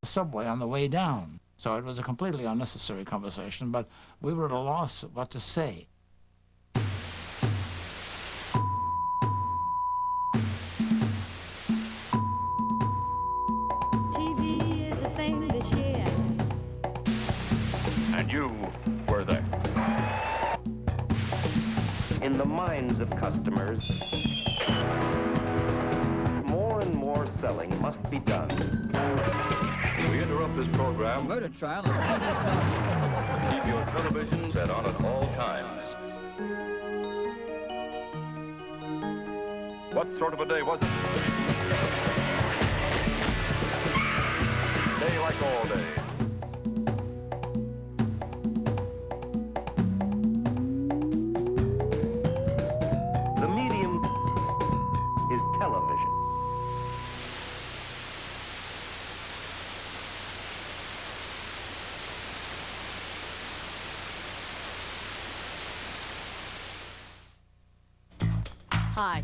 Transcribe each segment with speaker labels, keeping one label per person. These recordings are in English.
Speaker 1: subway on the way down. So it was a completely unnecessary conversation, but we were at a loss of what to say.
Speaker 2: TV is a thing to share.
Speaker 3: And you were there.
Speaker 4: In the minds of customers, more and more selling must be done.
Speaker 3: We interrupt this program.
Speaker 5: Murder trial and TV stuff.
Speaker 3: Keep your television set on at all times. What sort of a day was it? Day like all day.
Speaker 4: The medium is television.
Speaker 6: Hi,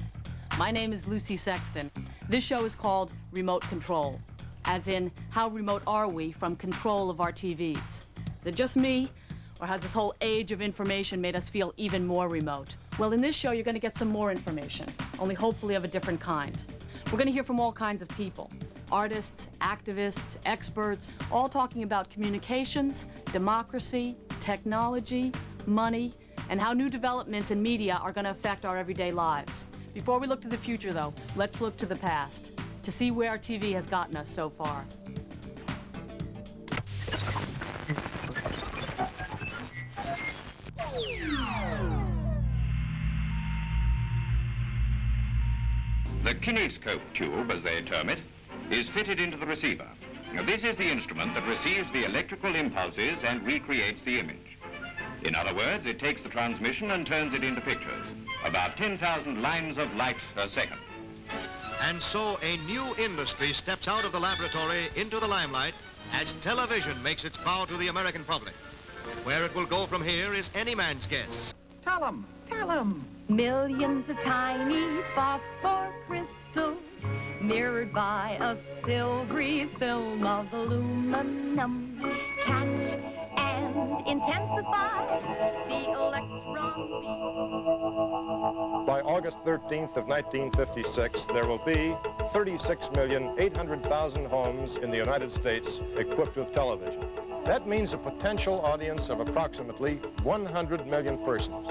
Speaker 6: my name is Lucy Sexton. This show is called Remote Control, as in, how remote are we from control of our TVs? Is it just me, or has this whole age of information made us feel even more remote? Well, in this show, you're going to get some more information, only hopefully of a different kind. We're going to hear from all kinds of people, artists, activists, experts, all talking about communications, democracy, technology, money, and how new developments in media are going to affect our everyday lives. Before we look to the future, though, let's look to the past to see where our TV has gotten us so far.
Speaker 7: The kinescope tube, as they term it, is fitted into the receiver. Now, this is the instrument that receives the electrical impulses and recreates the image. In other words, it takes the transmission and turns it into pictures, about 10,000 lines of light a second.
Speaker 8: And so a new industry steps out of the laboratory into the limelight as television makes its bow to the American public. Where it will go from here is any man's guess.
Speaker 5: Tell him.
Speaker 2: Millions of tiny phosphor crystals mirrored by a silvery film of aluminum catch and intensify the electron beam.
Speaker 9: By August 13th of 1956, there will be 36,800,000 homes in the United States equipped with television. That means a potential audience of approximately 100 million persons.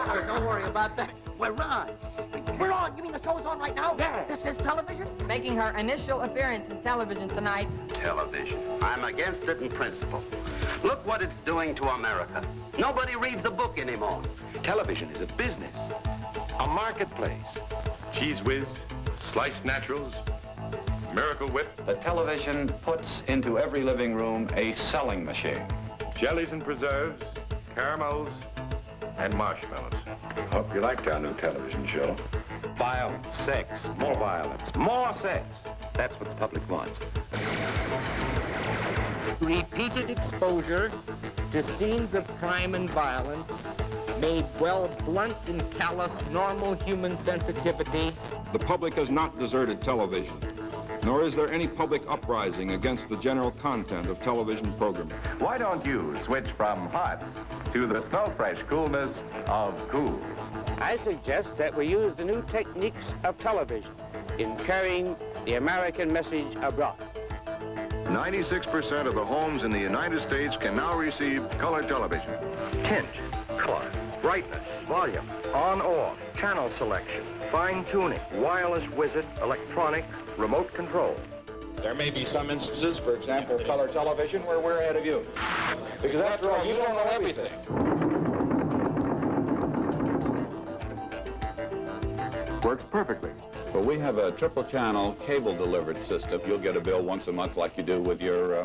Speaker 5: Sir, don't worry about that. We're on.
Speaker 10: We're on. You mean the show's on right now?
Speaker 5: Yeah.
Speaker 10: This is television?
Speaker 11: Making her initial appearance in television tonight.
Speaker 4: Television. I'm against it in principle. Look what it's doing to America. Nobody reads the book anymore.
Speaker 3: Television is a business, a marketplace. Cheese whiz, sliced naturals, Miracle Whip.
Speaker 7: The television puts into every living room a selling machine.
Speaker 3: Jellies and preserves, caramels, and marshmallows. Hope you liked our new television show. Violence, sex, more violence, more sex. That's what the public wants.
Speaker 10: Repeated exposure to scenes of crime and violence made well blunt and callous normal human sensitivity.
Speaker 12: The public has not deserted television, nor is there any public uprising against the general content of television programming.
Speaker 3: Why don't you switch from hot to the snow-fresh coolness of cool?
Speaker 10: I suggest that we use the new techniques of television in carrying the American message abroad.
Speaker 9: 96% of the homes in the United States can now receive color television.
Speaker 4: Tint, color, brightness, volume, on-off, channel selection, fine-tuning, wireless wizard, electronic, remote control.
Speaker 12: There may be some instances, for example, color television, where we're ahead of you. Because after all, you don't know everything.
Speaker 3: Works perfectly.
Speaker 13: Well, we have a triple-channel cable-delivered system. You'll get a bill once a month like you do with your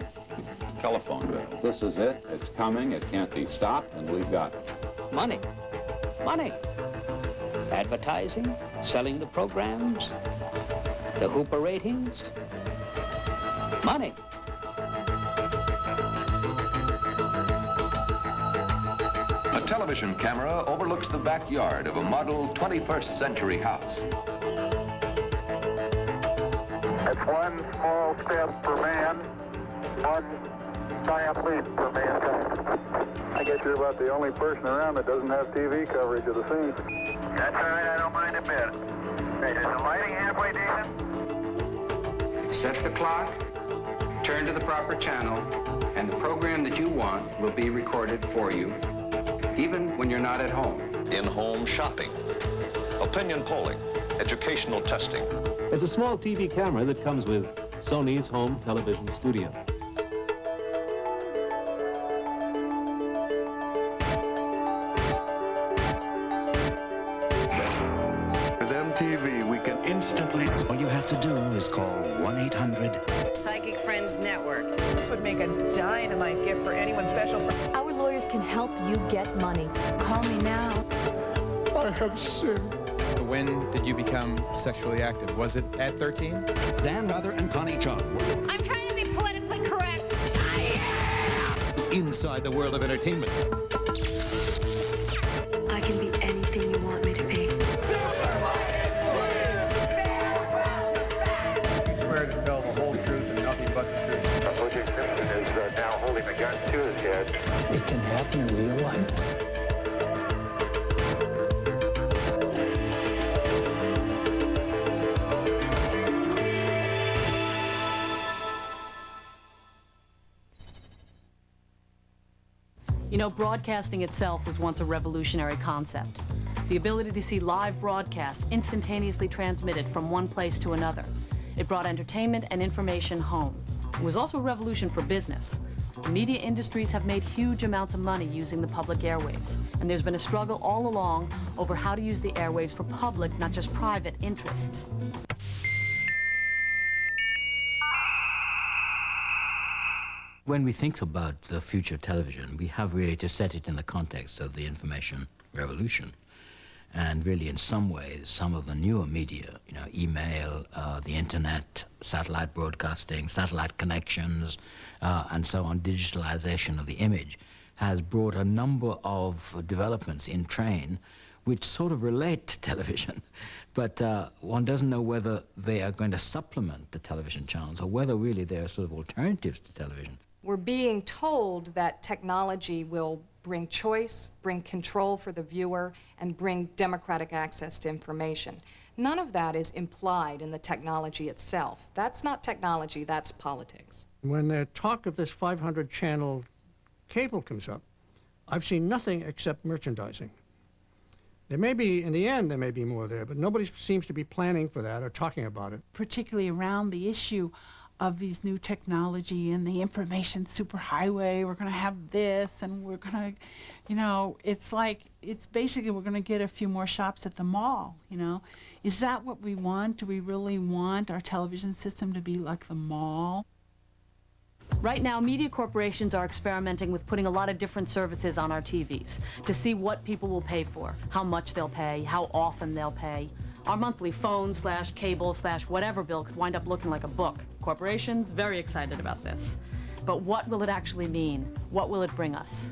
Speaker 13: telephone bill. This is it. It's coming. It can't be stopped, and we've got it.
Speaker 10: Money. Money. Advertising, selling the programs, the Hooper ratings. Money.
Speaker 14: A television camera overlooks the backyard of a model 21st century house.
Speaker 15: It's one small step for man, one giant leap for mankind. I guess you're about the only person around that doesn't have TV coverage of the scene. That's all right, I don't mind a bit. Is the lighting halfway decent?
Speaker 4: Set the clock, turn to the proper channel, and the program that you want will be recorded for you, even when you're not at home.
Speaker 14: In-home shopping, opinion polling, educational testing.
Speaker 16: It's a small TV camera that comes with Sony's home television studio.
Speaker 15: With MTV, we can instantly...
Speaker 17: All you have to do is call 1-800...
Speaker 18: Psychic Friends Network.
Speaker 19: This would make a dynamite gift for anyone special.
Speaker 20: Our lawyers can help you get money. Call me now.
Speaker 15: I have sinned.
Speaker 21: When did you become sexually active? Was it at 13?
Speaker 17: Dan Rather and Connie Chung.
Speaker 18: I'm trying to be politically correct.
Speaker 17: Inside the world of entertainment.
Speaker 20: I can be anything you want me to be.
Speaker 21: You swear to tell the whole truth and nothing but the truth.
Speaker 15: O.J. Simpson is now holding a gun to his head.
Speaker 17: It can happen in real life.
Speaker 6: You know, broadcasting itself was once a revolutionary concept. The ability to see live broadcasts instantaneously transmitted from one place to another. It brought entertainment and information home. It was also a revolution for business. The media industries have made huge amounts of money using the public airwaves, and there's been a struggle all along over how to use the airwaves for public, not just private, interests.
Speaker 22: When we think about the future of television, we have really to set it in the context of the information revolution. And really, in some ways, some of the newer media, you know, email, the internet, satellite broadcasting, satellite connections, and so on, digitalization of the image, has brought a number of developments in train which sort of relate to television. But one doesn't know whether they are going to supplement the television channels or whether really they are sort of alternatives to television.
Speaker 23: We're being told that technology will bring choice, bring control for the viewer, and bring democratic access to information. None of that is implied in the technology itself. That's not technology, that's politics.
Speaker 24: When the talk of this 500-channel cable comes up, I've seen nothing except merchandising. There may be, in the end, there may be more there, but nobody seems to be planning for that or talking about it.
Speaker 25: Particularly around the issue of these new technology and the information superhighway. We're going to have this, and we're going to, you know, it's like, it's basically we're going to get a few more shops at the mall, you know. Is that what we want? Do we really want our television system to be like the mall?
Speaker 6: Right now, media corporations are experimenting with putting a lot of different services on our TVs to see what people will pay for, how much they'll pay, how often they'll pay. Our monthly phone/cable/whatever bill could wind up looking like a book. Corporations, very excited about this. But what will it actually mean? What will it bring us?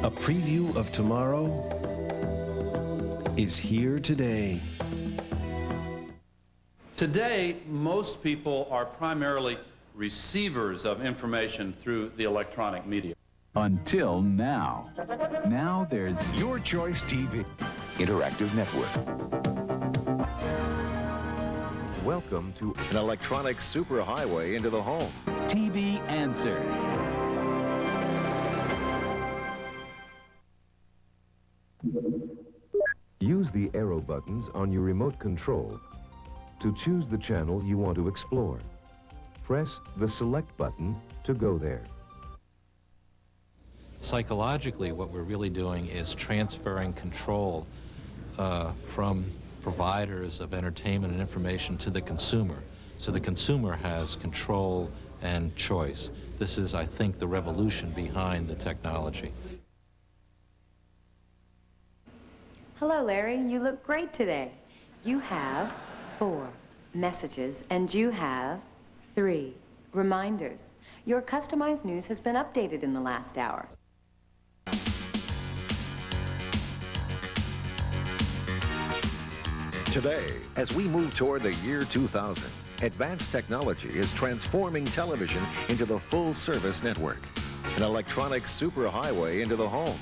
Speaker 26: A preview of tomorrow is here today.
Speaker 27: Today, most people are primarily receivers of information through the electronic media.
Speaker 28: Until now. Now there's
Speaker 17: Your Choice TV.
Speaker 14: Interactive Network.
Speaker 26: Welcome to an electronic superhighway into the home.
Speaker 28: TV Answer.
Speaker 26: Use the arrow buttons on your remote control to choose the channel you want to explore. Press the select button to go there.
Speaker 29: Psychologically, what we're really doing is transferring control from providers of entertainment and information to the consumer. So the consumer has control and choice. This is, I think, the revolution behind the technology.
Speaker 30: Hello, Larry. You look great today. You have 4 messages, and you have 3. Reminders. Your customized news has been updated in the last hour.
Speaker 14: Today, as we move toward the year 2000, advanced technology is transforming television into the full-service network, an electronic superhighway into the home,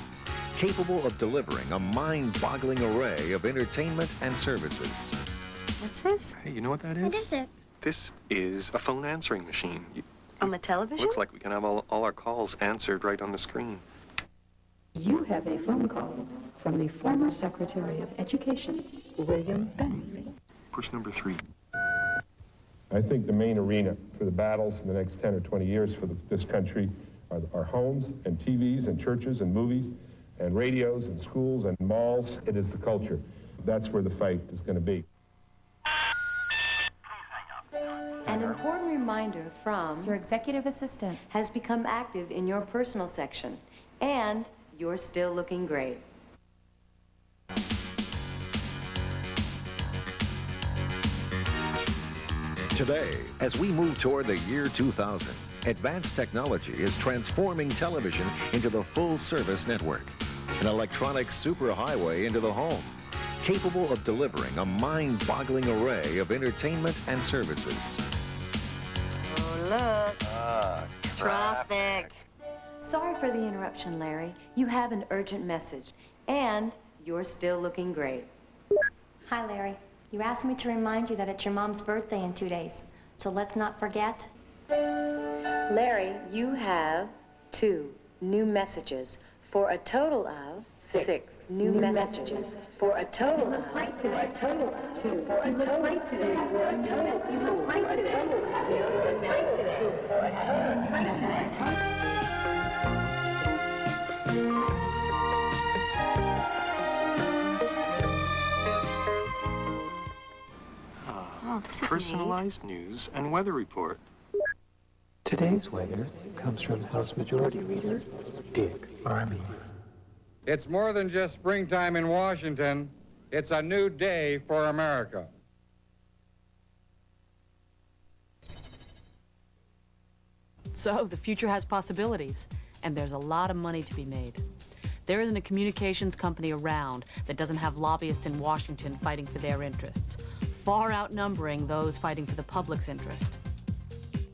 Speaker 14: capable of delivering a mind-boggling array of entertainment and services.
Speaker 1: What's this?
Speaker 2: Hey, you know what that is?
Speaker 1: What is it?
Speaker 2: This is a phone answering machine.
Speaker 1: On the television?
Speaker 2: Looks like we can have all our calls answered right on the screen.
Speaker 3: You have a phone call from the former Secretary of Education, William Benning.
Speaker 2: Push number 3.
Speaker 5: I think the main arena for the battles in the next 10 or 20 years for this country are homes and TVs and churches and movies and radios and schools and malls. It is the culture. That's where the fight is going to be.
Speaker 30: An important reminder from your executive assistant has become active in your personal section, and you're still looking great.
Speaker 14: Today, as we move toward the year 2000, advanced technology is transforming television into the full-service network, an electronic superhighway into the home, capable of delivering a mind-boggling array of entertainment and services.
Speaker 1: Oh, look. Traffic.
Speaker 30: Sorry for the interruption, Larry. You have an urgent message, and you're still looking great.
Speaker 7: Hi, Larry. You asked me to remind you that it's your mom's birthday in 2 days, so let's not forget.
Speaker 30: Larry, you have 2 new messages for a total of 6 new messages for a total of 2 for a total of 2 for a total of 2 for a total of 2 for a total of 2 for a total.
Speaker 1: This is
Speaker 2: Personalized news and weather report.
Speaker 8: Today's weather comes from House Majority Leader Dick Armey.
Speaker 9: It's more than just springtime in Washington. It's a new day for America.
Speaker 6: So the future has possibilities, and there's a lot of money to be made. There isn't a communications company around that doesn't have lobbyists in Washington fighting for their interests, far outnumbering those fighting for the public's interest.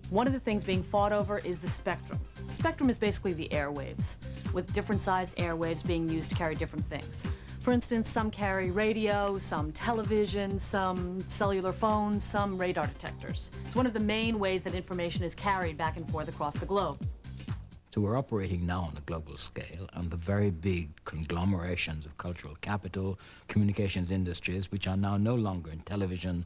Speaker 6: One of the things being fought over is the spectrum. The spectrum is basically the airwaves, with different sized airwaves being used to carry different things. For instance, some carry radio, some television, some cellular phones, some radar detectors. It's one of the main ways that information is carried back and forth across the globe.
Speaker 22: So we're operating now on a global scale, and the very big conglomerations of cultural capital, communications industries, which are now no longer in television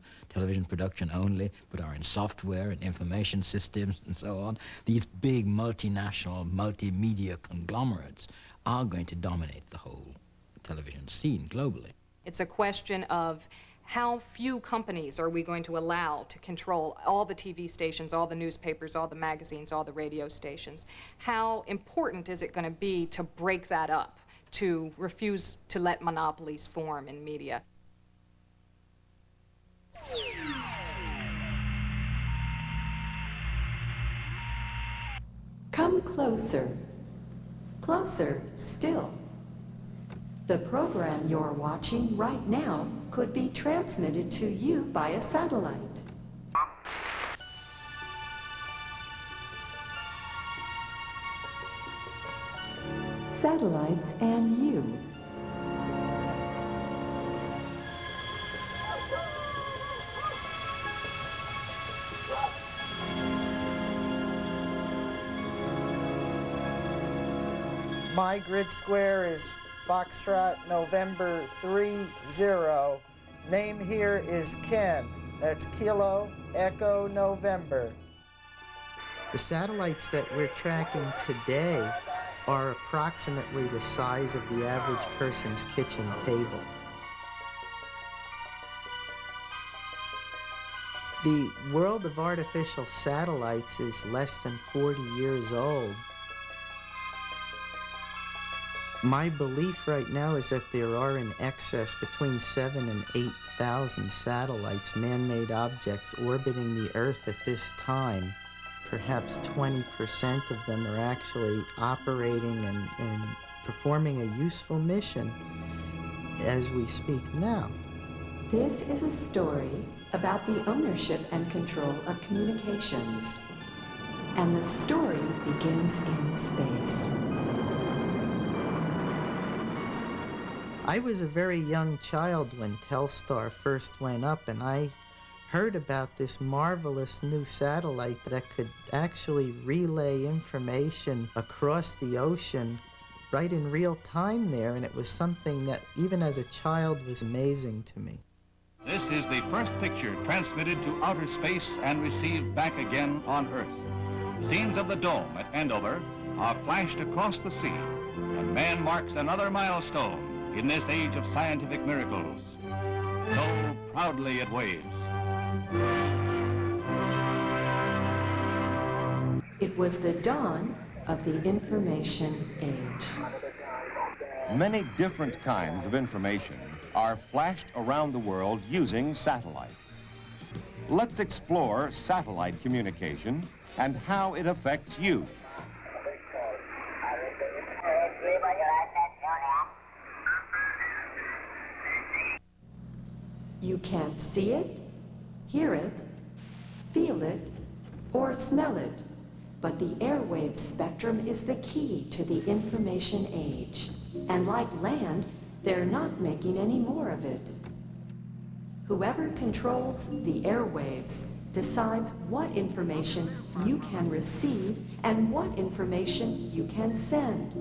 Speaker 22: production only, but are in software and information systems and so on. These big multinational, multimedia conglomerates are going to dominate the whole television scene globally.
Speaker 23: It's a question of how few companies are we going to allow to control all the TV stations, all the newspapers, all the magazines, all the radio stations? How important is it going to be to break that up, to refuse to let monopolies form in media?
Speaker 7: Come closer. Closer still. The program you're watching right now could be transmitted to you by a satellite. Satellites and you.
Speaker 11: My grid square is Foxtrot November 30. Name here is Ken. That's Kilo Echo November.
Speaker 12: The satellites that we're tracking today are approximately the size of the average person's kitchen table. The world of artificial satellites is less than 40 years old. My belief right now is that there are in excess between 7,000 and 100,000 satellites, man-made objects orbiting the Earth at this time. Perhaps 20% of them are actually operating and performing a useful mission as we speak now.
Speaker 7: This is a story about the ownership and control of communications. And the story begins in space.
Speaker 12: I was a very young child when Telstar first went up, and I heard about this marvelous new satellite that could actually relay information across the ocean right in real time there, and it was something that even as a child was amazing to me.
Speaker 17: This is the first picture transmitted to outer space and received back again on Earth. Scenes of the dome at Andover are flashed across the sea, and man marks another milestone in this age of scientific miracles. So proudly it waves.
Speaker 7: It was the dawn of the information age.
Speaker 4: Many different kinds of information are flashed around the world using satellites. Let's explore satellite communication and how it affects you.
Speaker 7: You can't see it, hear it, feel it, or smell it, but the airwave spectrum is the key to the information age. And like land, they're not making any more of it. Whoever controls the airwaves decides what information you can receive and what information you can send.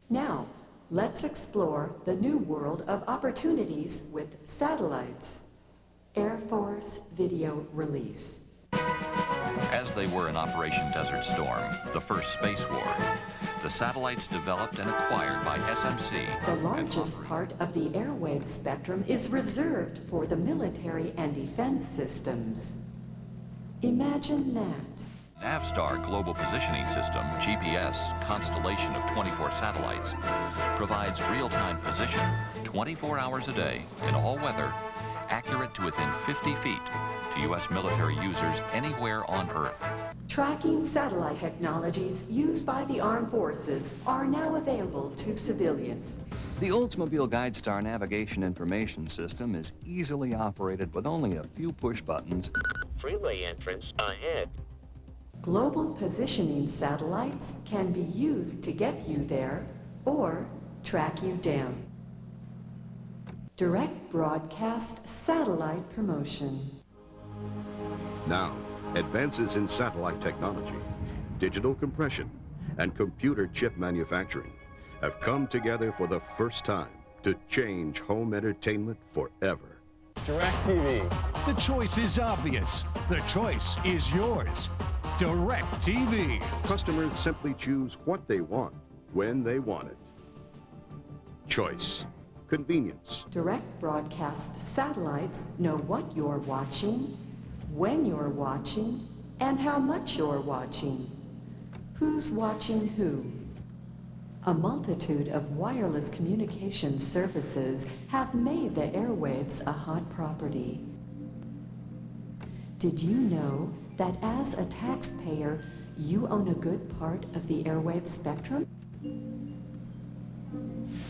Speaker 7: Now, let's explore the new world of opportunities with satellites. Air Force video release.
Speaker 10: As they were in Operation Desert Storm, the first space war, the satellites developed and acquired by SMC.
Speaker 7: The largest part of the airwave spectrum is reserved for the military and defense systems. Imagine that.
Speaker 10: Navstar Global Positioning System, GPS, constellation of 24 satellites, provides real-time position 24 hours a day in all weather, accurate to within 50 feet to U.S. military users anywhere on Earth.
Speaker 7: Tracking satellite technologies used by the armed forces are now available to civilians.
Speaker 13: The Oldsmobile GuideStar navigation information system is easily operated with only a few push buttons.
Speaker 15: Freeway entrance ahead.
Speaker 7: Global positioning satellites can be used to get you there or track you down. Direct broadcast satellite promotion.
Speaker 16: Now, advances in satellite technology, digital compression, and computer chip manufacturing have come together for the first time to change home entertainment forever.
Speaker 17: DirecTV. The choice is obvious. The choice is yours. DirecTV.
Speaker 16: Customers simply choose what they want, when they want it. Choice. Convenience.
Speaker 7: Direct broadcast satellites know what you're watching, when you're watching, and how much you're watching. Who's watching who? A multitude of wireless communication services have made the airwaves a hot property. Did you know that as a taxpayer, you own a good part of the airwave spectrum?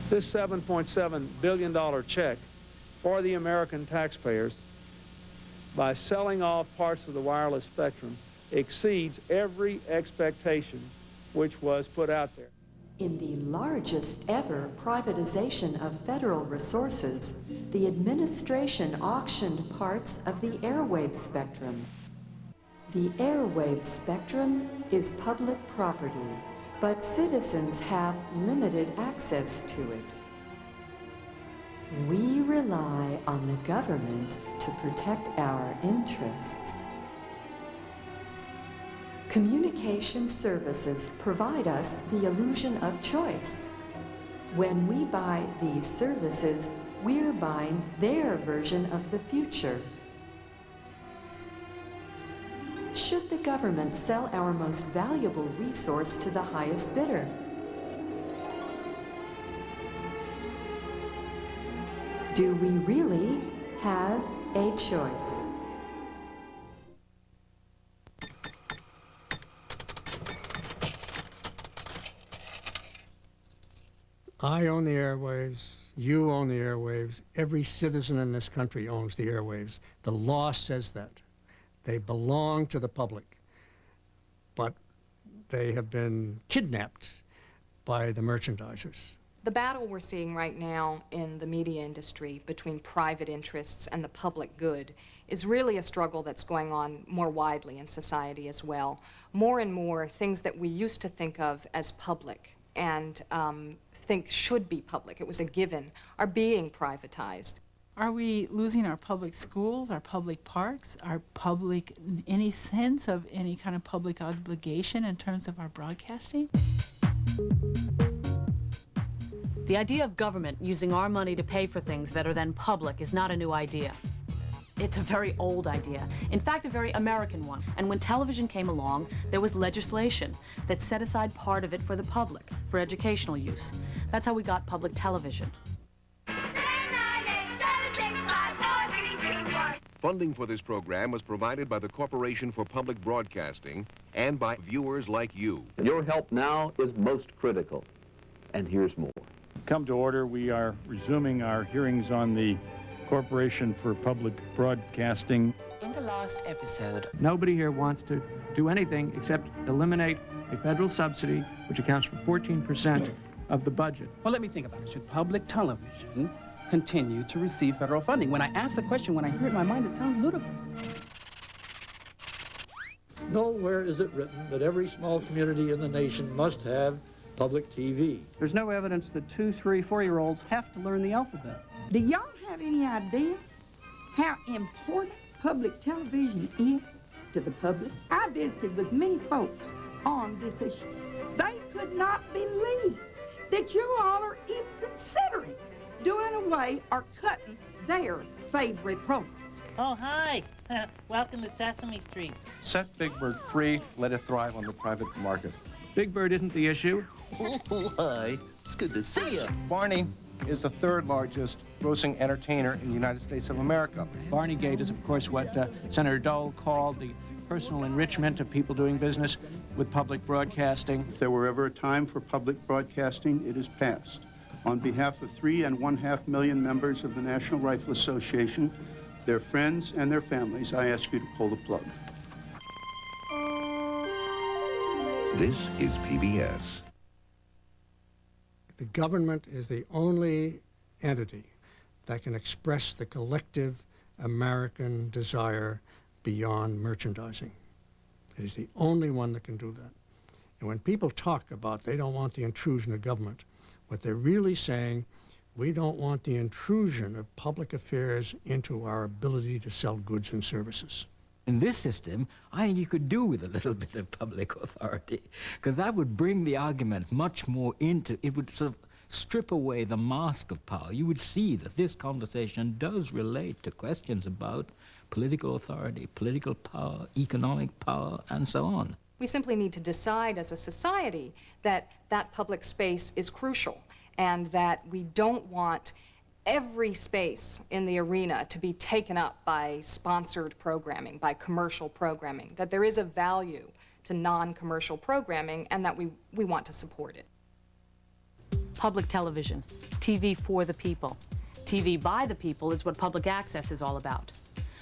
Speaker 18: This $7.7 billion check for the American taxpayers, by selling off parts of the wireless spectrum, exceeds every expectation which was put out there.
Speaker 7: In the largest ever privatization of federal resources, the administration auctioned parts of the airwave spectrum. The airwave spectrum is public property, but citizens have limited access to it. We rely on the government to protect our interests. Communication services provide us the illusion of choice. When we buy these services, we're buying their version of the future. Should the government sell our most valuable resource to the highest bidder? Do we really have a choice?
Speaker 3: I own the airwaves, you own the airwaves, every citizen in this country owns the airwaves. The law says that. They belong to the public, but they have been kidnapped by the merchandisers.
Speaker 23: The battle we're seeing right now in the media industry between private interests and the public good is really a struggle that's going on more widely in society as well. More and more things that we used to think of as public and think should be public, it was a given, are being privatized.
Speaker 19: Are we losing our public schools, our public parks, our public, any sense of any kind of public obligation in terms of our broadcasting?
Speaker 6: The idea of government using our money to pay for things that are then public is not a new idea. It's a very old idea. In fact, a very American one. And when television came along, there was legislation that set aside part of it for the public, for educational use. That's how we got public television.
Speaker 20: Funding for this program was provided by the Corporation for Public Broadcasting and by viewers like you.
Speaker 19: Your help now is most critical, and here's more.
Speaker 18: Come to order. We are resuming our hearings on the Corporation for Public Broadcasting.
Speaker 21: In the last episode,
Speaker 8: Nobody here wants to do anything except eliminate a federal subsidy which accounts for 14% of the budget.
Speaker 21: well, let me think about it. Should public television continue to receive federal funding? When I ask the question, when I hear it in my mind, it sounds ludicrous.
Speaker 24: Nowhere is it written that every small community in the nation must have public TV.
Speaker 8: There's no evidence that 2-, 3-, 4-year-olds have to learn the alphabet.
Speaker 25: Do y'all have any idea how important public television is to the public? I visited with many folks on this issue. They could not believe that you all are even considering doing away or cutting their favorite programs.
Speaker 26: Oh, hi. Welcome to Sesame Street.
Speaker 27: Set Big Bird free, let it thrive on the private market.
Speaker 8: Big Bird isn't the issue.
Speaker 27: Oh, hi. It's good to see you. Barney is the third largest grossing entertainer in the United States of America.
Speaker 8: Barneygate is, of course, what Senator Dole called the personal enrichment of people doing business with public broadcasting.
Speaker 28: If there were ever a time for public broadcasting, it is past. On behalf of 3.5 million members of the National Rifle Association, their friends and their families, I ask you to pull the plug.
Speaker 20: This is PBS.
Speaker 3: The government is the only entity that can express the collective American desire beyond merchandising. It is the only one that can do that. And when people talk about they don't want the intrusion of government, what they're really saying, we don't want the intrusion of public affairs into our ability to sell goods and services.
Speaker 22: In this system, I think you could do with a little bit of public authority, because that would bring the argument much more into, it would sort of strip away the mask of power. You would see that this conversation does relate to questions about political authority, political power, economic power, and so on.
Speaker 23: We simply need to decide as a society that that public space is crucial and that we don't want every space in the arena to be taken up by sponsored programming, by commercial programming, that there is a value to non-commercial programming and that we want to support it.
Speaker 6: Public television, TV for the people. TV by the people is what public access is all about.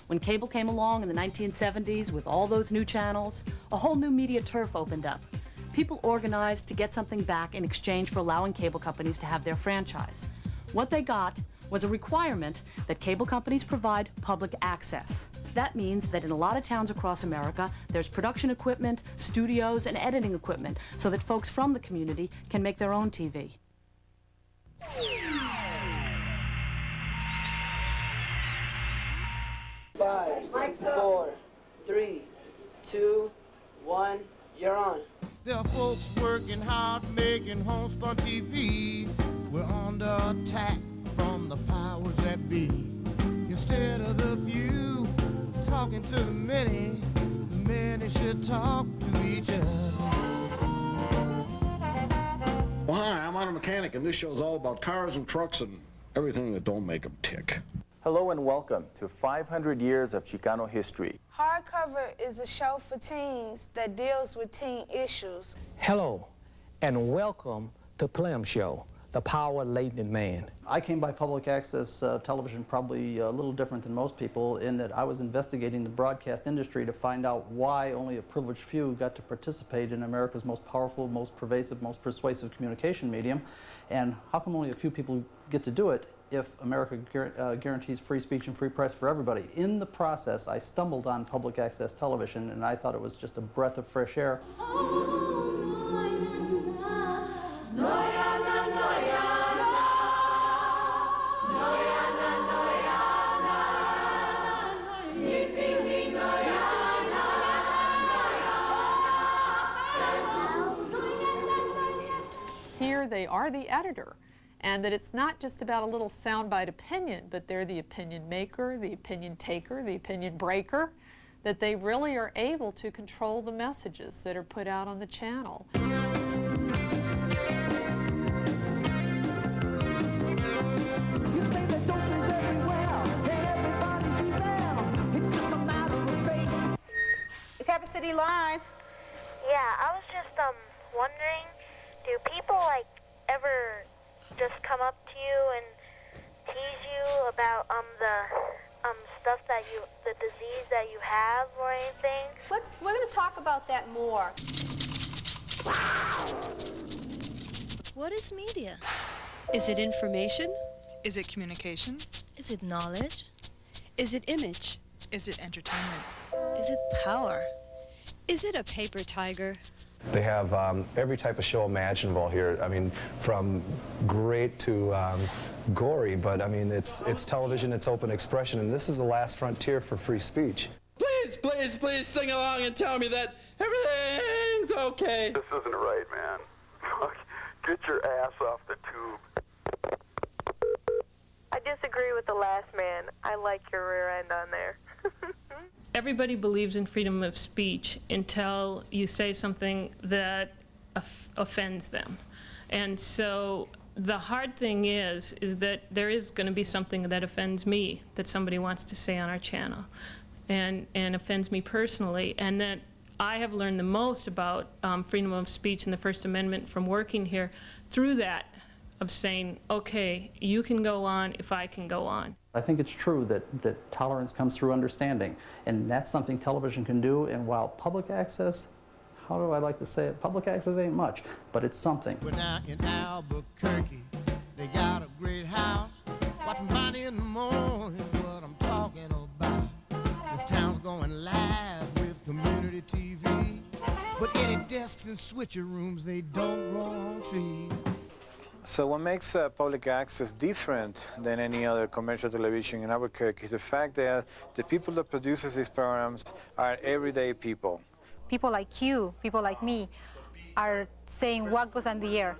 Speaker 6: When cable came along in the 1970s with all those new channels, a whole new media turf opened up. People organized to get something back in exchange for allowing cable companies to have their franchise. What they got was a requirement that cable companies provide public access. That means that in a lot of towns across America, there's production equipment, studios, and editing equipment so that folks from the community can make their own TV.
Speaker 29: 5, 4, 3, 2, 1, you're on.
Speaker 30: There are folks working hard, making homespun TV. We're under attack from the powers that be. Instead of the few talking to the many should talk to each other.
Speaker 31: Well, hi, I'm Auto Mechanic, and this show's all about cars and trucks and
Speaker 1: everything that don't make them tick.
Speaker 2: Hello and welcome to 500 Years of Chicano History.
Speaker 4: Hardcover is a show for teens that deals with teen issues.
Speaker 5: Hello and welcome to Plum Show, the power latent in man.
Speaker 9: I came by public access television probably a little different than most people in that I was investigating the broadcast industry to find out why only a privileged few got to participate in America's most powerful, most pervasive, most persuasive communication medium, and how come only a few people get to do it if America guarantees free speech and free press for everybody. In the process, I stumbled on public access television, and I thought it was just a breath of fresh air.
Speaker 10: Here they are the editor, and that it's not just about a little soundbite opinion, but they're the opinion maker, the opinion taker, the opinion breaker, that they really are able to control the messages that are put out on the channel.
Speaker 11: Capital City Live.
Speaker 12: Yeah, I was just wondering, do people like ever just come up to you and tease you about the stuff that the disease that you have or anything?
Speaker 11: We're going to talk about that more.
Speaker 13: What is media? Is it information?
Speaker 14: Is it communication?
Speaker 13: Is it knowledge? Is it image?
Speaker 14: Is it entertainment?
Speaker 13: Is it power? Is it a paper tiger?
Speaker 31: They have every type of show imaginable here. I mean, from great to gory, but I mean, it's television, it's open expression, and this is the last frontier for free speech.
Speaker 32: Please, please, please sing along and tell me that everything's okay.
Speaker 33: This isn't right, man. Get your ass off the tube.
Speaker 12: I disagree with the last man. I like your rear end on there.
Speaker 34: Everybody believes in freedom of speech until you say something that offends them. And so the hard thing is that there is going to be something that offends me that somebody wants to say on our channel and offends me personally. And that I have learned the most about freedom of speech and the First Amendment from working here through that of saying, okay, you can go on if I can go on.
Speaker 9: I think it's true that tolerance comes through understanding, and that's something television can do. And while public access, how do I like to say it? Public access ain't much, but it's something.
Speaker 35: We're now in Albuquerque. They got a great house. Watching Bonnie in the morning is what I'm talking about. This town's going live with community TV. But any desks and switcher rooms, they don't grow on trees.
Speaker 36: So what makes public access different than any other commercial television in Albuquerque is the fact that the people that produces these programs are everyday people.
Speaker 37: People like you, people like me, are saying what goes on the air.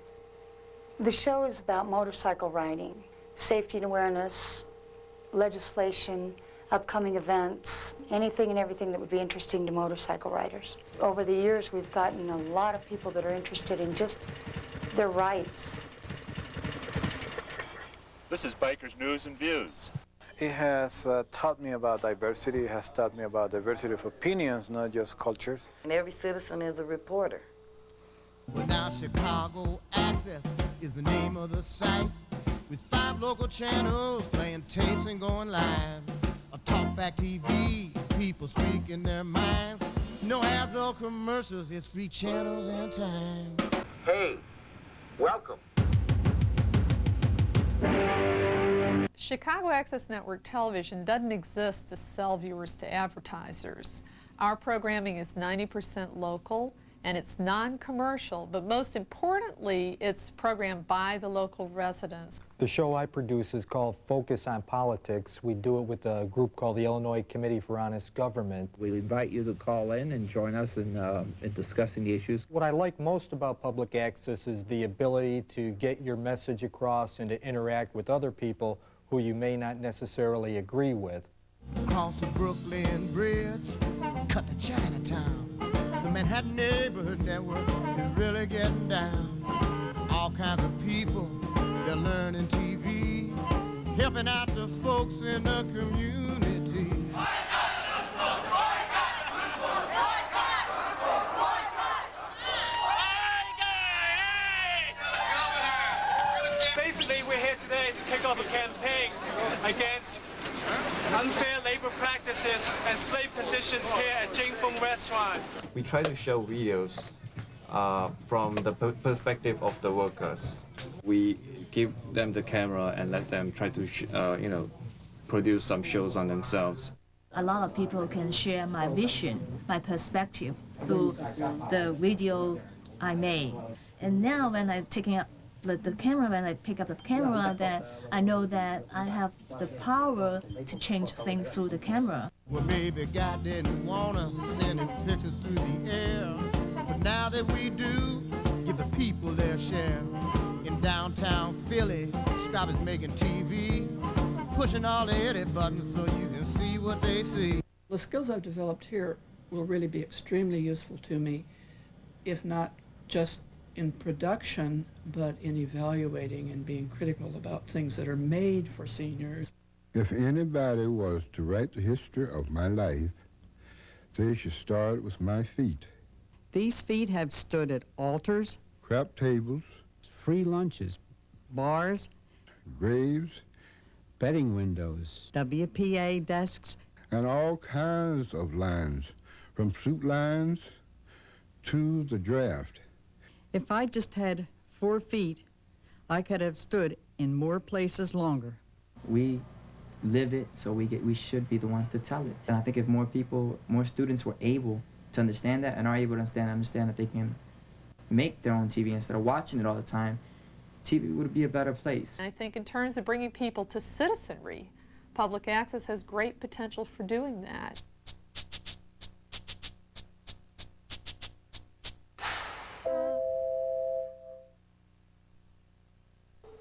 Speaker 7: The show is about motorcycle riding, safety and awareness, legislation, upcoming events, anything and everything that would be interesting to motorcycle riders. Over the years, we've gotten a lot of people that are interested in just their rights.
Speaker 38: This is Biker's News and Views.
Speaker 36: It has taught me about diversity. It has taught me about diversity of opinions, not just cultures.
Speaker 39: And every citizen is a reporter.
Speaker 35: Well, now Chicago Access is the name of the site, with 5 local channels playing tapes and going live. A talkback TV, people speaking their minds. No ads or commercials, it's free channels and time.
Speaker 38: Hey, welcome.
Speaker 10: Chicago Access Network Television doesn't exist to sell viewers to advertisers. Our programming is 90% local and it's non-commercial, but most importantly, it's programmed by the local residents.
Speaker 40: The show I produce is called Focus on Politics. We do it with a group called the Illinois Committee for Honest Government.
Speaker 8: We invite you to call in and join us in discussing the issues.
Speaker 40: What I like most about public access is the ability to get your message across and to interact with other people who you may not necessarily agree with.
Speaker 35: Across the Brooklyn Bridge, cut to Chinatown. The Manhattan Neighborhood Network is really getting down. All kinds of people, they're learning TV. helping out the folks in the community.
Speaker 1: Basically, we're here today to kick off a campaign against unfair labor practices and slave conditions here at Jing Feng Restaurant.
Speaker 2: We try to show videos from the perspective of the workers. We give them the camera and let them try to, produce some shows on themselves.
Speaker 3: A lot of people can share my vision, my perspective through the video I made. And now when I'm taking up the camera, when I pick up the camera, then I know that I have the power to change things through the camera.
Speaker 35: Well, maybe God didn't want us sending pictures through the air, but now that we do, give the people their share. In downtown Philly, Scott is making TV, pushing all the edit buttons so you can see what they see.
Speaker 6: The skills I've developed here will really be extremely useful to me, if not just in production, but in evaluating and being critical about things that are made for seniors.
Speaker 15: If anybody was to write the history of my life, they should start with my feet.
Speaker 16: These feet have stood at altars,
Speaker 15: crap tables,
Speaker 17: free lunches,
Speaker 16: bars,
Speaker 15: graves,
Speaker 17: betting windows,
Speaker 16: WPA desks,
Speaker 15: and all kinds of lines, from suit lines to the draft.
Speaker 16: If I just had 4 feet, I could have stood in more places longer.
Speaker 18: We live it, so we should be the ones to tell it. And I think if more students were able to understand that and are able to understand that they can make their own TV instead of watching it all the time, TV would be a better place.
Speaker 10: I think in terms of bringing people to citizenry, public access has great potential for doing that.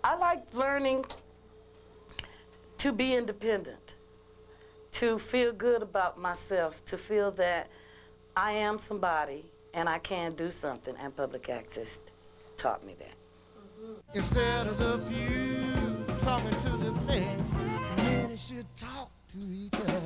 Speaker 39: I like learning to be independent, to feel good about myself, to feel that I am somebody and I can do something, and public access taught me that.
Speaker 35: Instead of the few talking to the many should talk to each other.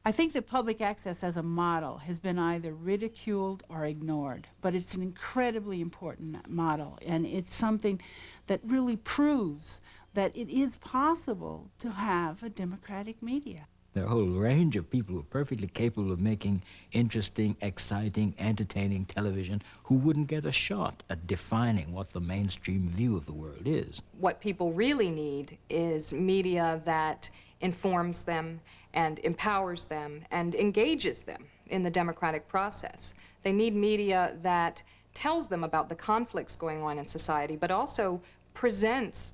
Speaker 19: I think that public access as a model has been either ridiculed or ignored, but it's an incredibly important model, and it's something that really proves that it is possible to have a democratic media.
Speaker 20: There are a whole range of people who are perfectly capable of making interesting, exciting, entertaining television who wouldn't get a shot at defining what the mainstream view of the world is.
Speaker 21: What people really need is media that informs them and empowers them and engages them in the democratic process. They need media that tells them about the conflicts going on in society, but also presents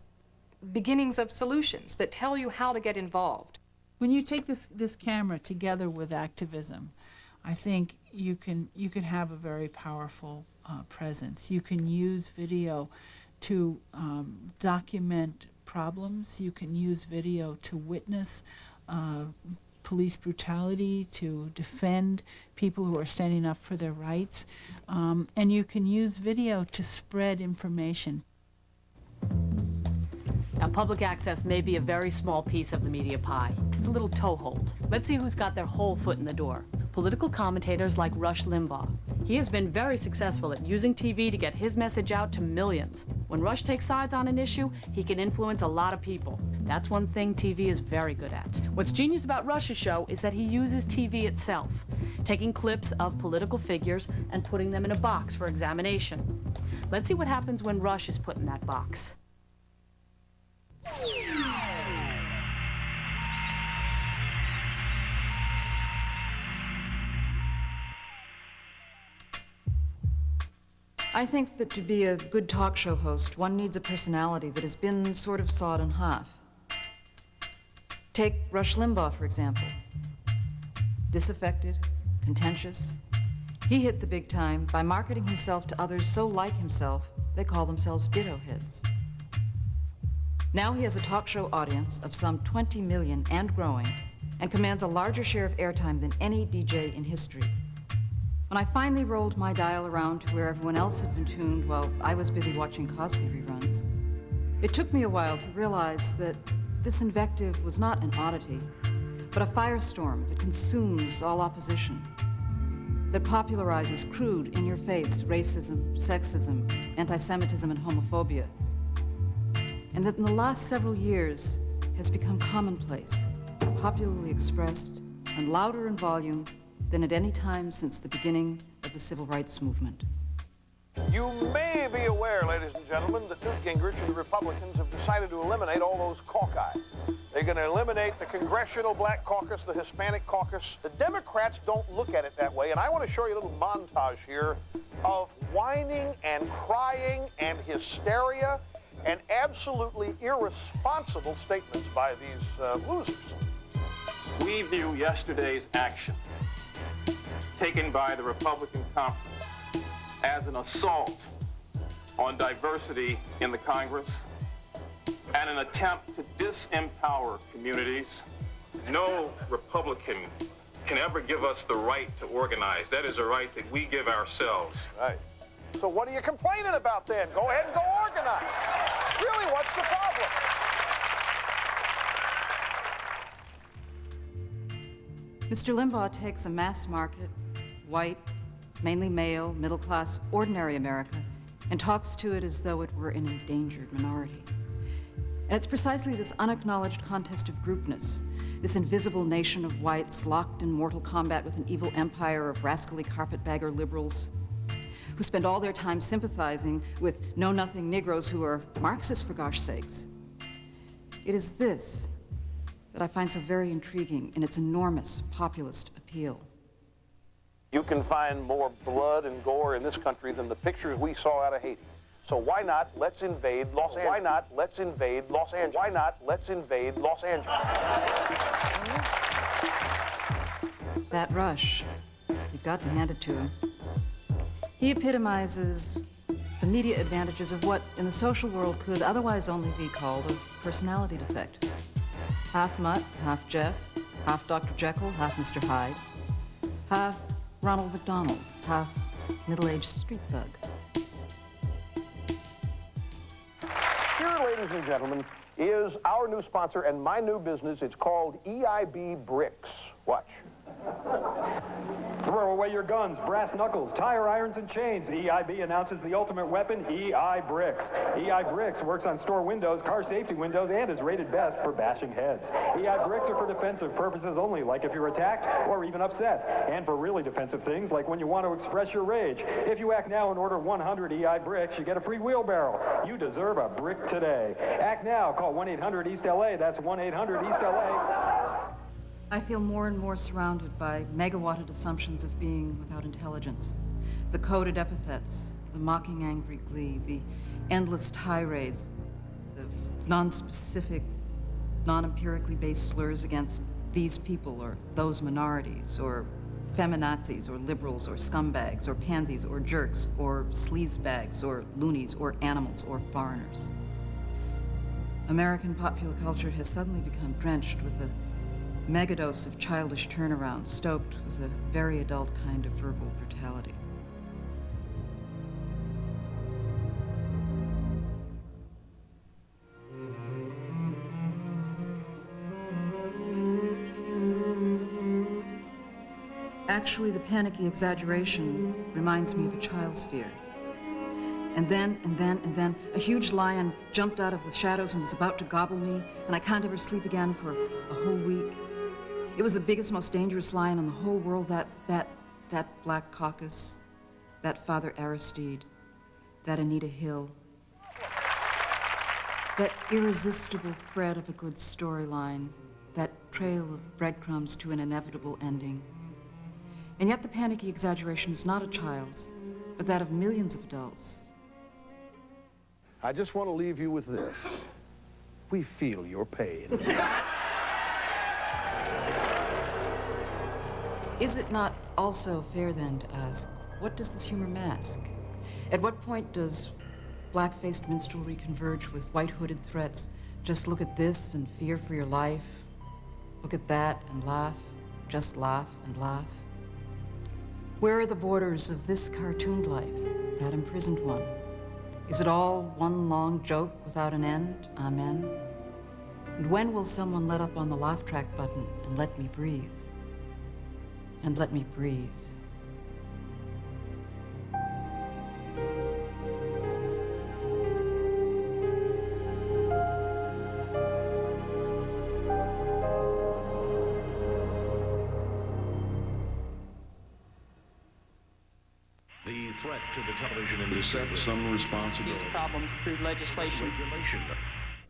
Speaker 21: beginnings of solutions that tell you how to get involved.
Speaker 19: When you take this camera together with activism, I think you can have a very powerful presence. You can use video to document problems. You can use video to witness police brutality, to defend people who are standing up for their rights. And you can use video to spread information.
Speaker 22: Now, public access may be a very small piece of the media pie. It's a little toehold. Let's see who's got their whole foot in the door. Political commentators like Rush Limbaugh. He has been very successful at using TV to get his message out to millions. When Rush takes sides on an issue, he can influence a lot of people. That's one thing TV is very good at. What's genius about Rush's show is that he uses TV itself, taking clips of political figures and putting them in a box for examination. Let's see what happens when Rush is put in that box.
Speaker 23: I think that to be a good talk show host, one needs a personality that has been sort of sawed in half. Take Rush Limbaugh, for example. Disaffected, contentious. He hit the big time by marketing himself to others so like himself, they call themselves ditto heads. Now he has a talk show audience of some 20 million and growing, and commands a larger share of airtime than any DJ in history. When I finally rolled my dial around to where everyone else had been tuned while I was busy watching Cosby reruns, it took me a while to realize that this invective was not an oddity, but a firestorm that consumes all opposition, that popularizes crude, in-your-face racism, sexism, anti-Semitism, and homophobia, and that in the last several years has become commonplace, popularly expressed, and louder in volume than at any time since the beginning of the civil rights movement.
Speaker 4: You may be aware, ladies and gentlemen, that Newt Gingrich and the Republicans have decided to eliminate all those caucus. They're going to eliminate the Congressional Black Caucus, the Hispanic Caucus. The Democrats don't look at it that way, and I want to show you a little montage here of whining and crying and hysteria and absolutely irresponsible statements by these losers.
Speaker 38: We view yesterday's action taken by the Republican conference as an assault on diversity in the Congress and an attempt to disempower communities. No Republican can ever give us the right to organize. That is a right that we give ourselves.
Speaker 4: Right. So what are you complaining about then? Go ahead and go organize. Really, what's the problem?
Speaker 23: Mr. Limbaugh takes a mass market, white, mainly male, middle-class, ordinary America, and talks to it as though it were an endangered minority. And it's precisely this unacknowledged contest of groupness, this invisible nation of whites locked in mortal combat with an evil empire of rascally carpetbagger liberals who spend all their time sympathizing with know-nothing Negroes who are Marxists, for gosh sakes. It is this that I find so very intriguing in its enormous populist appeal.
Speaker 4: You can find more blood and gore in this country than the pictures we saw out of Haiti. So why not let's invade Los Angeles? Why not let's invade Los Angeles? Why not let's invade Los Angeles?
Speaker 23: That Rush, you've got to hand it to him. He epitomizes the media advantages of what in the social world could otherwise only be called a personality defect. Half Mutt, half Jeff, half Dr. Jekyll, half Mr. Hyde, half Ronald McDonald, half middle-aged street bug.
Speaker 4: Here, ladies and gentlemen, is our new sponsor and my new business. It's called EIB Bricks. Watch.
Speaker 5: Throw away your guns, brass knuckles, tire irons, and chains. EIB announces the ultimate weapon, EI Bricks. EI Bricks works on store windows, car safety windows, and is rated best for bashing heads. EI Bricks are for defensive purposes only, like if you're attacked or even upset, and for really defensive things, like when you want to express your rage. If you act now and order 100 EI Bricks, you get a free wheelbarrow. You deserve a brick today. Act now. Call 1-800-EAST-LA. That's 1-800-EAST-LA.
Speaker 23: I feel more and more surrounded by megawatted assumptions of being without intelligence. The coded epithets, the mocking angry glee, the endless tirades, the non-specific, non-empirically based slurs against these people or those minorities, or feminazis, or liberals, or scumbags, or pansies, or jerks, or sleazebags, or loonies, or animals, or foreigners. American popular culture has suddenly become drenched with a megadose of childish turnaround, stoked with a very adult kind of verbal brutality. Actually, the panicky exaggeration reminds me of a child's fear. And then, a huge lion jumped out of the shadows and was about to gobble me, and I can't ever sleep again for a whole week. It was the biggest, most dangerous lion in the whole world, that Black Caucus, that Father Aristide, that Anita Hill, that irresistible thread of a good storyline, that trail of breadcrumbs to an inevitable ending. And yet the panicky exaggeration is not a child's, but that of millions of adults.
Speaker 4: I just want to leave you with this. We feel your pain.
Speaker 23: Is it not also fair then to ask, what does this humor mask? At what point does black-faced minstrelry converge with white-hooded threats? Just look at this and fear for your life. Look at that and laugh. Just laugh and laugh. Where are the borders of this cartooned life, that imprisoned one? Is it all one long joke without an end? Amen. And when will someone let up on the laugh track button and let me breathe? And let me breathe.
Speaker 7: The threat to the television industry, some responsibility.
Speaker 22: These problems through legislation.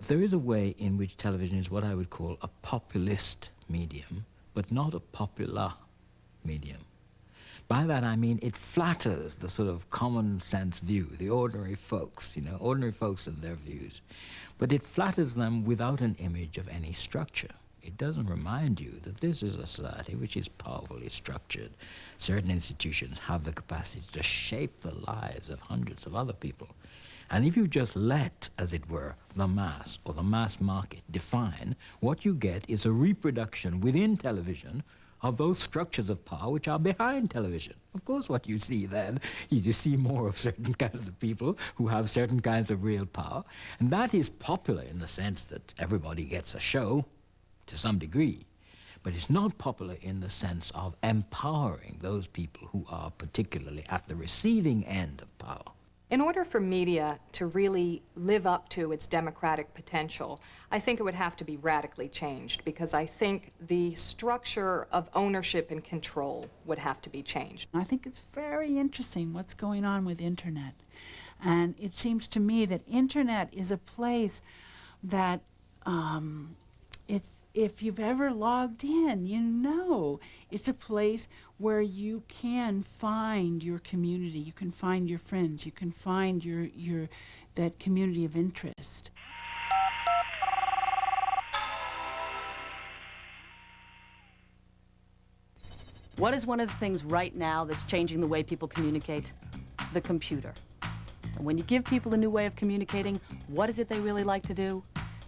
Speaker 20: There is a way in which television is what I would call a populist medium, but not a popular medium. By that I mean it flatters the sort of common sense view, the ordinary folks, ordinary folks and their views. But it flatters them without an image of any structure. It doesn't remind you that this is a society which is powerfully structured. Certain institutions have the capacity to shape the lives of hundreds of other people. And if you just let, as it were, the mass or the mass market define, what you get is a reproduction within television of those structures of power which are behind television. Of course, what you see then is you see more of certain kinds of people who have certain kinds of real power. And that is popular in the sense that everybody gets a show, to some degree, but it's not popular in the sense of empowering those people who are particularly at the receiving end of power.
Speaker 21: In order for media to really live up to its democratic potential, I think it would have to be radically changed, because I think the structure of ownership and control would have to be changed.
Speaker 19: I think it's very interesting what's going on with Internet. And it seems to me that Internet is a place that if you've ever logged in, you know it's a place where you can find your community, you can find your friends, you can find that community of interest.
Speaker 22: What is one of the things right now that's changing the way people communicate? The computer. And when you give people a new way of communicating, what is it they really like to do?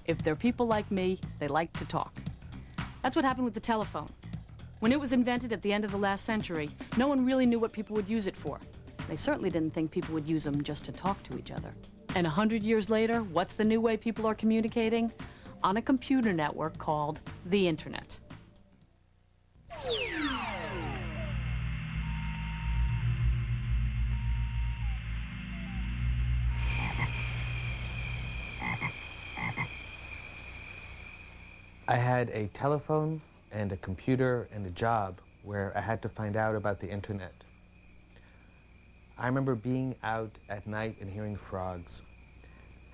Speaker 22: If they're people like me, they like to talk. That's what happened with the telephone. When it was invented at the end of the last century, no one really knew what people would use it for. They certainly didn't think people would use them just to talk to each other. And 100 years later, what's the new way people are communicating? On a computer network called the Internet.
Speaker 8: I had a telephone and a computer and a job where I had to find out about the Internet. I remember being out at night and hearing frogs.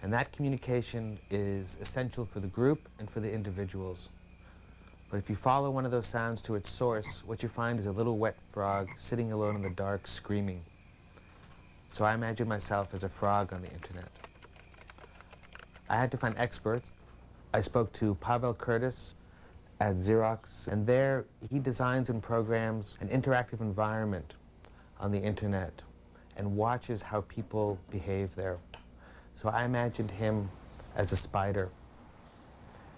Speaker 8: And that communication is essential for the group and for the individuals. But if you follow one of those sounds to its source, what you find is a little wet frog sitting alone in the dark, screaming. So I imagined myself as a frog on the Internet. I had to find experts. I spoke to Pavel Curtis at Xerox, and there he designs and programs an interactive environment on the Internet and watches how people behave there. So I imagined him as a spider,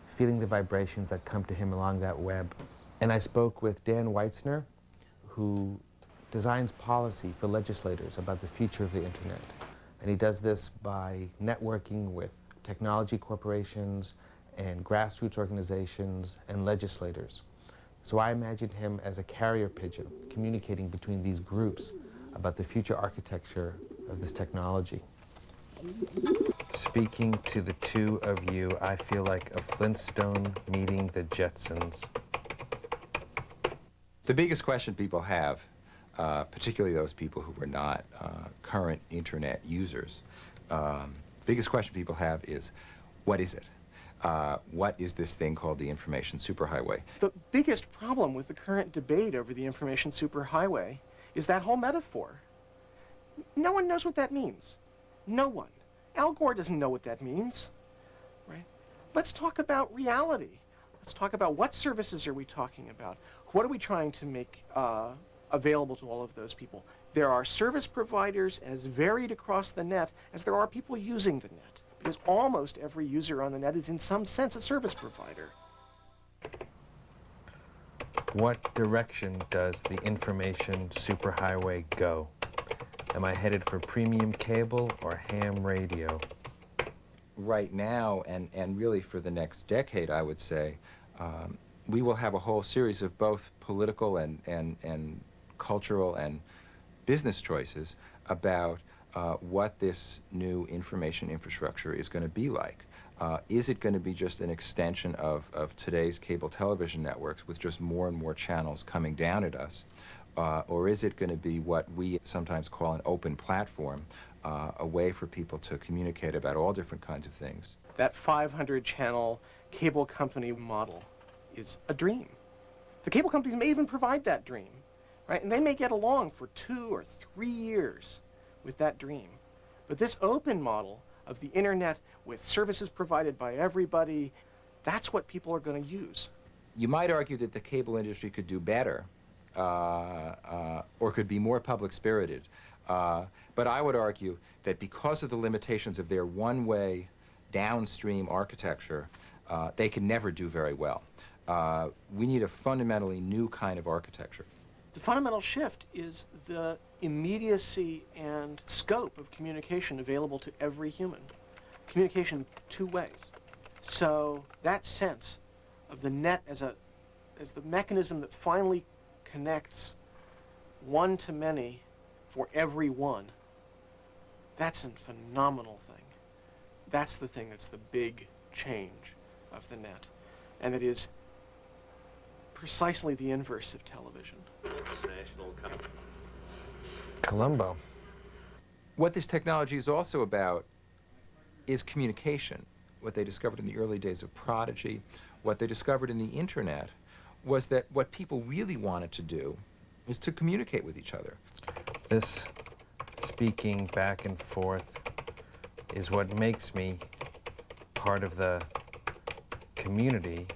Speaker 8: feeling the vibrations that come to him along that web. And I spoke with Dan Weitzner, who designs policy for legislators about the future of the Internet. And he does this by networking with technology corporations and grassroots organizations and legislators. So I imagined him as a carrier pigeon, communicating between these groups about the future architecture of this technology. Speaking to the two of you, I feel like a Flintstone meeting the Jetsons.
Speaker 9: The biggest question people have, particularly those people who are not current Internet users, the biggest question people have is, what is it? What is this thing called the information superhighway?
Speaker 11: The biggest problem with the current debate over the information superhighway is that whole metaphor. No one knows what that means. No one. Al Gore doesn't know what that means, right? Let's talk about reality. Let's talk about what services are we talking about? What are we trying to make available to all of those people? There are service providers as varied across the net as there are people using the net, because almost every user on the net is in some sense a service provider.
Speaker 8: What direction does the information superhighway go? Am I headed for premium cable or ham radio?
Speaker 9: Right now, and really for the next decade, I would say, we will have a whole series of both political and cultural and business choices about what this new information infrastructure is going to be like. Is it going to be just an extension of today's cable television networks with just more and more channels coming down at us? Or is it going to be what we sometimes call an open platform, a way for people to communicate about all different kinds of things?
Speaker 11: That 500-channel cable company model is a dream. The cable companies may even provide that dream, right? And they may get along for 2 or 3 years with that dream. But this open model of the internet with services provided by everybody, that's what people are going to use.
Speaker 9: You might argue that the cable industry could do better, or could be more public-spirited. But I would argue that because of the limitations of their one-way downstream architecture, they can never do very well. We need a fundamentally new kind of architecture.
Speaker 11: The fundamental shift is the immediacy and scope of communication available to every human. Communication 2 ways. So that sense of the net as the mechanism that finally connects one to many for everyone, that's a phenomenal thing. That's the thing that's the big change of the net. And it is precisely the inverse of television.
Speaker 8: Colombo.
Speaker 9: What this technology is also about is communication. What they discovered in the early days of Prodigy, what they discovered in the internet, was that what people really wanted to do is to communicate with each other.
Speaker 8: This speaking back and forth is what makes me part of the community,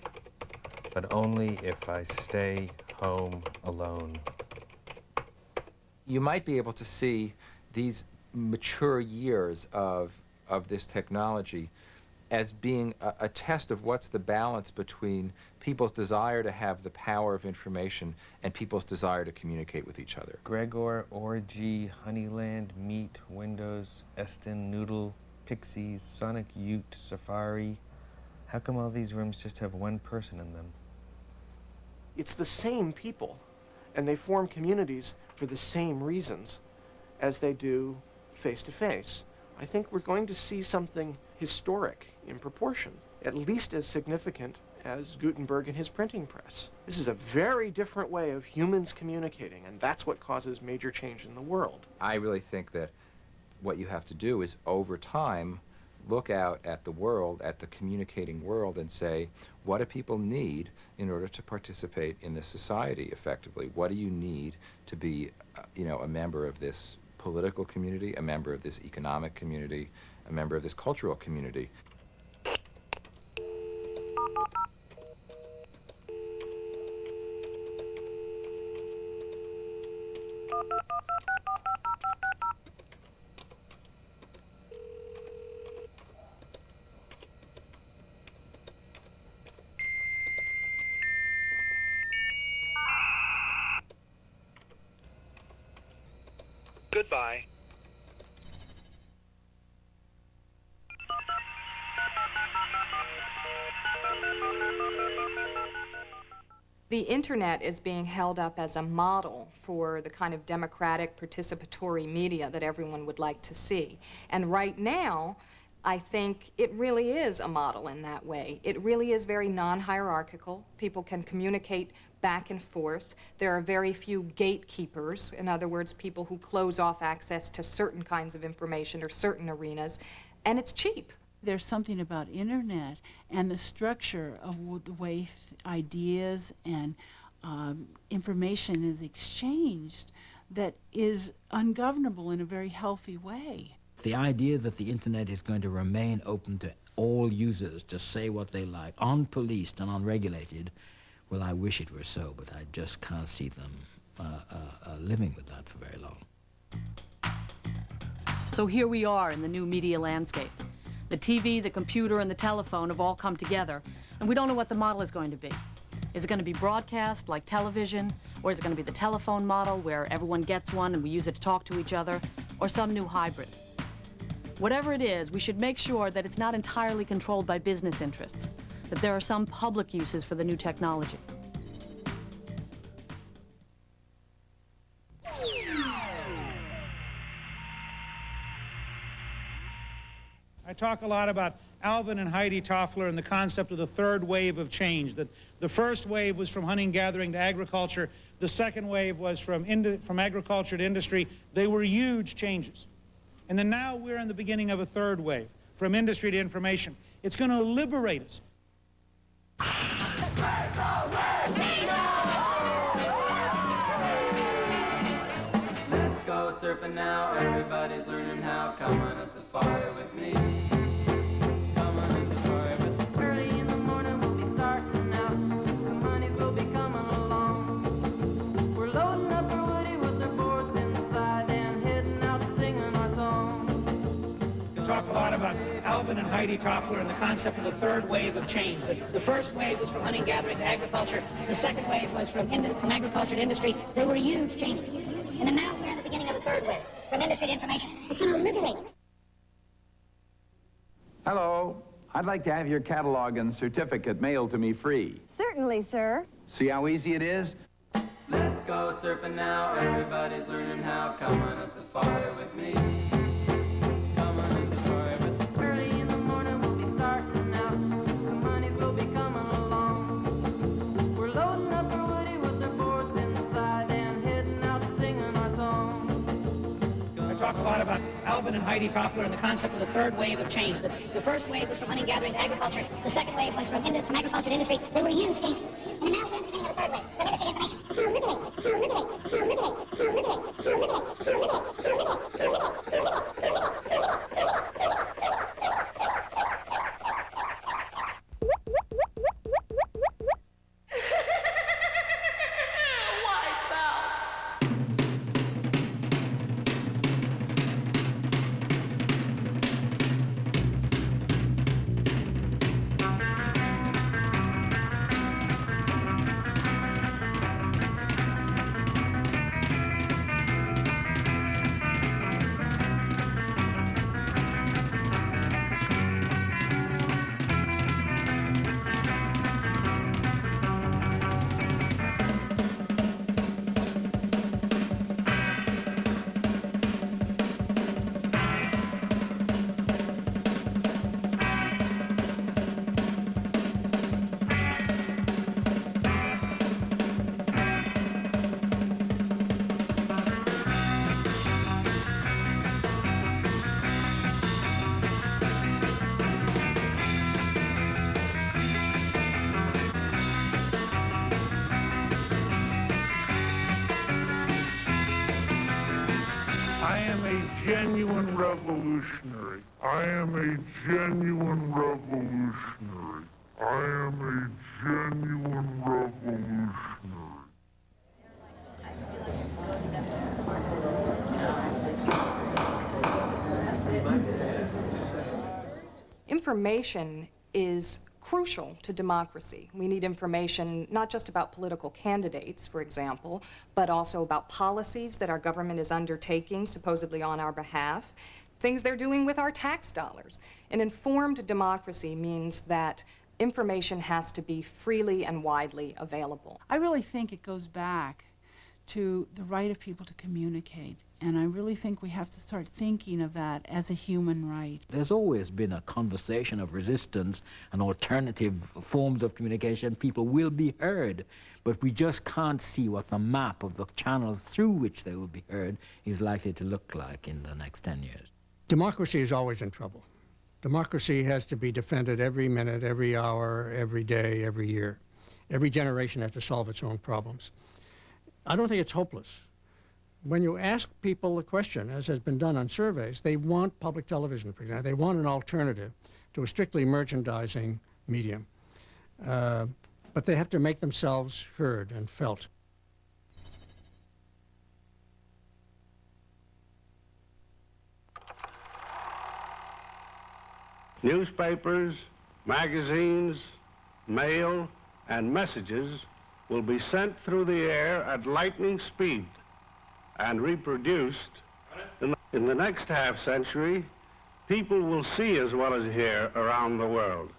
Speaker 8: but only if I stay home alone.
Speaker 9: You might be able to see these mature years of this technology as being a test of what's the balance between people's desire to have the power of information and people's desire to communicate with each other.
Speaker 8: Gregor, Orgy, Honeyland, Meat, Windows, Eston, Noodle, Pixies, Sonic Ute, Safari. How come all these rooms just have one person in them?
Speaker 11: It's the same people, and they form communities for the same reasons as they do face-to-face. I think we're going to see something historic in proportion, at least as significant as Gutenberg and his printing press. This is a very different way of humans communicating, and that's what causes major change in the world.
Speaker 9: I really think that what you have to do is, over time, look out at the world, at the communicating world, and say, what do people need in order to participate in this society effectively? What do you need to be, a member of this political community, a member of this economic community, a member of this cultural community?
Speaker 1: Goodbye.
Speaker 21: The internet is being held up as a model for the kind of democratic, participatory media that everyone would like to see. And right now, I think it really is a model in that way. It really is very non-hierarchical. People can communicate back and forth. There are very few gatekeepers, in other words, people who close off access to certain kinds of information or certain arenas, and it's cheap.
Speaker 19: There's something about internet and the structure of the way ideas and information is exchanged that is ungovernable in a very healthy way.
Speaker 20: The idea that the internet is going to remain open to all users to say what they like, unpoliced and unregulated, well, I wish it were so, but I just can't see them living with that for very long.
Speaker 22: So here we are in the new media landscape. The TV, the computer, and the telephone have all come together, and we don't know what the model is going to be. Is it going to be broadcast like television, or is it going to be the telephone model where everyone gets one and we use it to talk to each other, or some new hybrid? Whatever it is, we should make sure that it's not entirely controlled by business interests, that there are some public uses for the new technology.
Speaker 2: I talk a lot about Alvin and Heidi Toffler and the concept of the third wave of change, that the first wave was from hunting, gathering to agriculture. The second wave was from agriculture to industry. They were huge changes. And then now we're in the beginning of a third wave, from industry to information. It's going to liberate us.
Speaker 3: Let's go surfing now, everybody's learning how. Come on a safari with me. Come on a safari with me. Early in the morning we'll be starting out. Some honeys will be coming along. We're loading up our woody with their boards inside and heading out singing our song.
Speaker 2: We talk a lot about Alvin and Heidi Toffler and the concept of the third wave of change. The first wave was from hunting, gathering to agriculture. The second wave was from agriculture to industry. They were huge changes. And then now we're in the beginning of a third wave, from industry to information. It's going to liberate us.
Speaker 6: Hello. I'd like to have your catalog and certificate mailed to me free.
Speaker 12: Certainly, sir.
Speaker 6: See how easy it is?
Speaker 3: Let's go surfing now, everybody's learning how. Come on a safari with me. Come on a safari with me. Early in the morning we'll be starting out. Some honeys will be coming along. We're loading up our woody with their boards inside and heading out singing our song.
Speaker 2: I talk a lot about Alvin and Heidi Toffler and the concept of the third wave of change. The first wave was from hunting, gathering to agriculture. The second wave was from agriculture to industry. They were huge changes. And now we're in the beginning of a third wave, from industry to information. It's going to liberate us. It's going to liberate us. It's going to liberate us. It's going to liberate us. It's going to liberate us. It's going to liberate us. It's going to liberate us. It's going to liberate us. It's going to liberate us.
Speaker 13: Genuine revolutionary. I am a genuine revolutionary. I am a genuine revolutionary.
Speaker 21: Information is crucial to democracy. We need information not just about political candidates, for example, but also about policies that our government is undertaking, supposedly on our behalf, things they're doing with our tax dollars. An informed democracy means that information has to be freely and widely available.
Speaker 19: I really think it goes back to the right of people to communicate. And I really think we have to start thinking of that as a human right.
Speaker 20: There's always been a conversation of resistance and alternative forms of communication. People will be heard, but we just can't see what the map of the channels through which they will be heard is likely to look like in the next 10 years.
Speaker 14: Democracy is always in trouble. Democracy has to be defended every minute, every hour, every day, every year. Every generation has to solve its own problems. I don't think it's hopeless. When you ask people the question, as has been done on surveys, they want public television, for example. They want an alternative to a strictly merchandising medium. But they have to make themselves heard and felt.
Speaker 24: Newspapers, magazines, mail,
Speaker 10: and messages will be sent through the air at lightning speed and reproduced. In the next half century, people will see as well as hear around the world.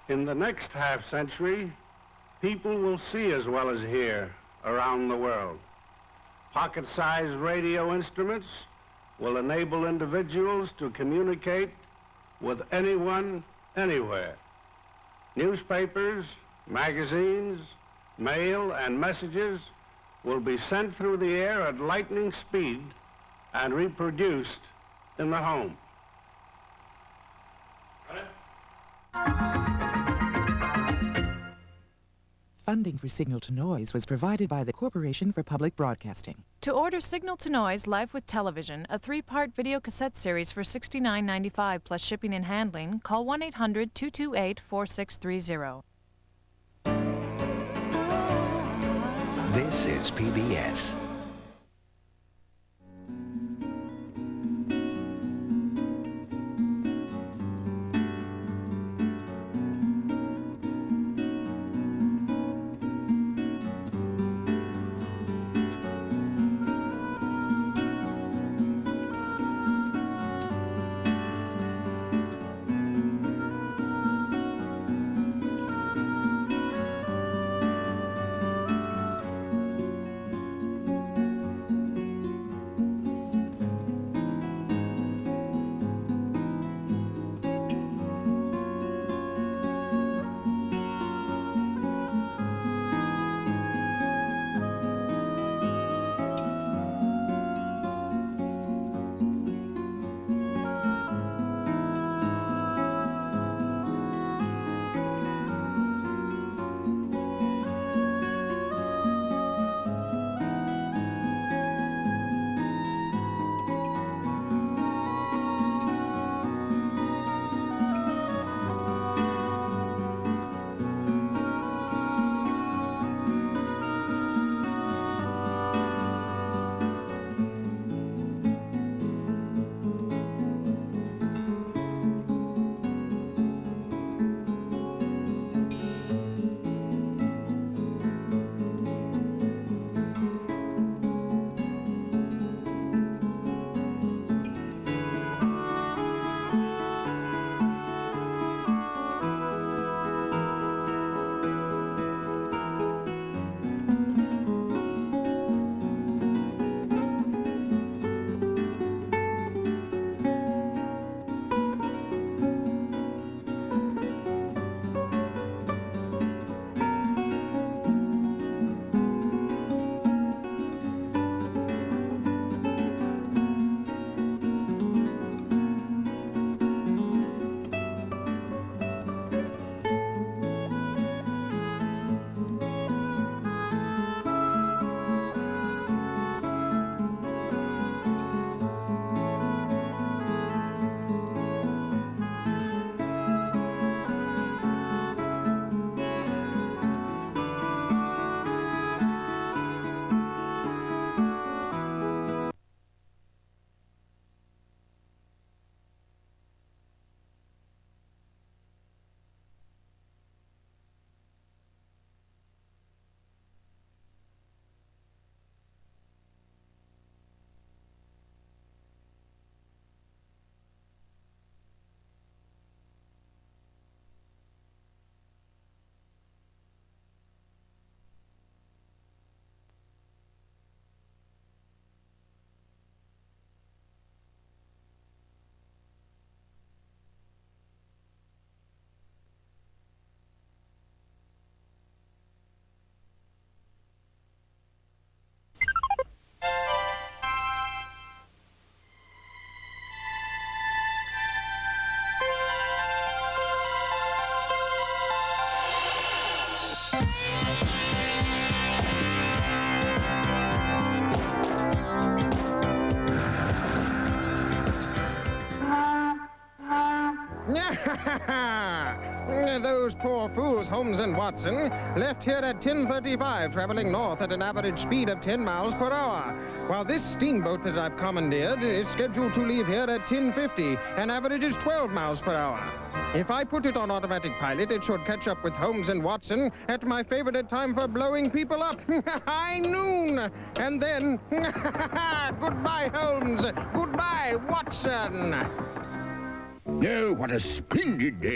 Speaker 10: In the next half century, people will see as well as hear around the world. Pocket-sized radio instruments will enable individuals to communicate with anyone, anywhere. Newspapers, magazines, mail, and messages will be sent through the air at lightning speed and reproduced in the home.
Speaker 12: Funding for Signal to Noise was provided by the Corporation for Public Broadcasting.
Speaker 15: To order Signal to Noise Live with Television, a 3-part video cassette series for $69.95 plus shipping and handling, call 1-800-228-4630.
Speaker 16: This is PBS. Why, those poor fools, Holmes and Watson, left here at 10:35, traveling north at an average speed of 10 miles per hour, while this steamboat that I've commandeered is scheduled to leave here at 10:50 and averages 12 miles per hour. If I put it on automatic pilot, it should catch up with Holmes and Watson at my favorite time for blowing people up, high noon. And then, goodbye, Holmes. Goodbye, Watson.
Speaker 17: Oh, what a splendid day.